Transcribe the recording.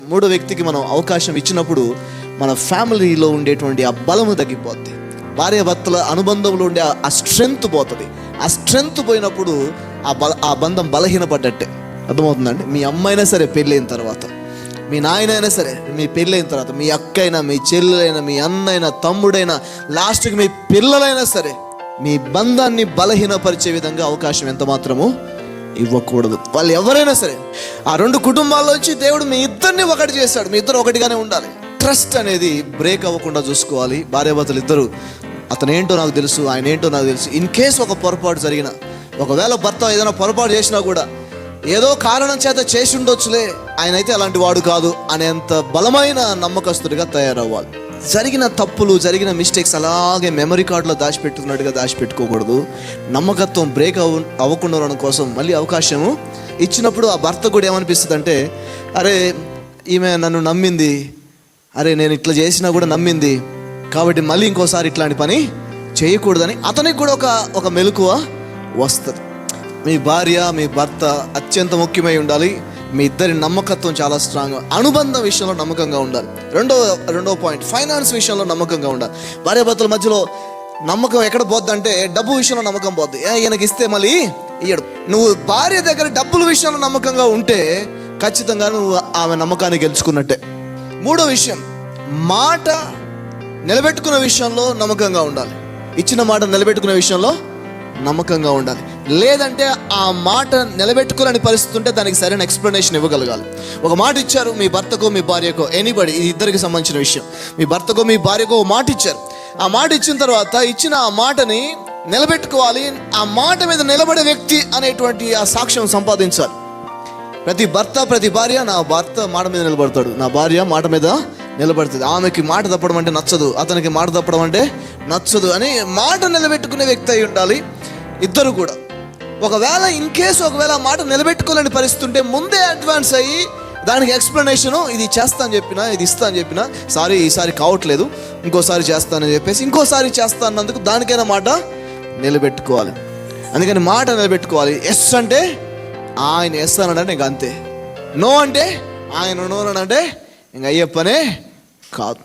మూడో వ్యక్తికి మనం అవకాశం ఇచ్చినప్పుడు మన ఫ్యామిలీలో ఉండేటువంటి ఆ బలము తగ్గిపోద్ది. భార్య భర్తల అనుబంధంలో ఉండే ఆ స్ట్రెంగ్త్ పోతుంది. ఆ స్ట్రెంగ్త్ పోయినప్పుడు ఆ బంధం బలహీనపడ్డట్టే. అర్థమవుతుందండి? మీ అమ్మైనా సరే పెళ్ళైన తర్వాత, మీ నాయనైనా సరే మీ పెళ్ళైన తర్వాత, మీ అక్కైనా, మీ చెల్లెలైనా, మీ అన్నైనా, తమ్ముడైనా, లాస్ట్కి మీ పిల్లలైనా సరే, మీ బంధాన్ని బలహీనపరిచే విధంగా అవకాశం ఎంత మాత్రము ఇవ్వకూడదు. వాళ్ళు ఎవరైనా సరే, ఆ రెండు కుటుంబాల్లోంచి దేవుడు మీ ఇద్దరిని ఒకటి చేశాడు. మీ ఇద్దరు ఒకటిగానే ఉండాలి. ట్రస్ట్ అనేది బ్రేక్ అవ్వకుండా చూసుకోవాలి. భార్యాభర్తలు ఇద్దరు, అతను ఏంటో నాకు తెలుసు, ఆయన ఏంటో నాకు తెలుసు. ఇన్ కేస్ ఒక పొరపాటు జరిగిన, ఒకవేళ భర్త ఏదైనా పొరపాటు చేసినా కూడా ఏదో కారణం చేత చేసి ఉండొచ్చులే, ఆయన అయితే అలాంటి వాడు కాదు అనేంత బలమైన నమ్మకస్తుడిగా తయారవ్వాలి. జరిగిన తప్పులు, జరిగిన మిస్టేక్స్ అలాగే మెమరీ కార్డులో దాచిపెట్టుకున్నట్టుగా దాచిపెట్టుకోకూడదు. నమ్మకత్వం బ్రేక్ అవ్వకుండా ఉండడం కోసం మళ్ళీ అవకాశము ఇచ్చినప్పుడు ఆ భర్త కూడా ఏమనిపిస్తుంది అంటే, అరే ఈమె నన్ను నమ్మింది, అరే నేను ఇట్లా చేసినా కూడా నమ్మింది, కాబట్టి మళ్ళీ ఇంకోసారి ఇట్లాంటి పని చేయకూడదని అతనికి కూడా ఒక మెలకువ వస్తుంది. మీ భార్య, మీ భర్త అత్యంత ముఖ్యమై ఉండాలి. మీ ఇద్దరి నమ్మకత్వం చాలా స్ట్రాంగ్. అనుబంధం విషయంలో నమ్మకంగా ఉండాలి. రెండో పాయింట్, ఫైనాన్స్ విషయంలో నమ్మకంగా ఉండాలి. భార్యాభర్తల మధ్యలో నమ్మకం ఎక్కడ పోద్ది అంటే, డబ్బు విషయంలో నమ్మకం పోద్ది. ఈయనకి ఇస్తే మళ్ళీ ఇయ్యడు. నువ్వు భార్య దగ్గర డబ్బుల విషయంలో నమ్మకంగా ఉంటే ఖచ్చితంగా నువ్వు ఆమె నమ్మకాన్ని గెలుచుకున్నట్టే. మూడో విషయం, మాట నిలబెట్టుకునే విషయంలో నమ్మకంగా ఉండాలి. ఇచ్చిన మాట నిలబెట్టుకునే విషయంలో నమ్మకంగా ఉండాలి. లేదంటే ఆ మాట నిలబెట్టుకోలేని పరిస్థితి ఉంటే దానికి సరైన ఎక్స్ప్లెనేషన్ ఇవ్వగలగాలి. ఒక మాట ఇచ్చారు మీ భర్తకో మీ భార్యకో, ఎనీబడి, ఇది ఇద్దరికి సంబంధించిన విషయం. మీ భర్తకో మీ భార్యకో ఒక మాట ఇచ్చారు. ఆ మాట ఇచ్చిన తర్వాత ఇచ్చిన ఆ మాటని నిలబెట్టుకోవాలి. ఆ మాట మీద నిలబడే వ్యక్తి అనేటువంటి ఆ సాక్ష్యం సంపాదించాలి. ప్రతి భర్త, ప్రతి భార్య, నా భర్త మాట మీద నిలబడతాడు, నా భార్య మాట మీద నిలబడుతుంది, ఆమెకి మాట తప్పడం అంటే నచ్చదు, అతనికి మాట తప్పడం అంటే నచ్చదు అని మాట నిలబెట్టుకునే వ్యక్తి అయి ఉండాలి ఇద్దరు కూడా. ఒకవేళ ఒకవేళ మాట నిలబెట్టుకోలేని పరిస్థితి ఉంటే ముందే అడ్వాన్స్ అయ్యి దానికి ఎక్స్ప్లెనేషను, ఇది చేస్తాను చెప్పినా, ఇది ఇస్తాను చెప్పినా, సారీ ఈసారి కావట్లేదు, ఇంకోసారి చేస్తానని చెప్పేసి ఇంకోసారి చేస్తా అన్నందుకు దానికైనా మాట నిలబెట్టుకోవాలి. అందుకని మాట నిలబెట్టుకోవాలి. ఎస్ అంటే ఆయన ఎస్ అన్నాడంటే ఇంక అంతే, నో అంటే ఆయన నో అనంటే ఇంక అయ్యే పనే కాదు.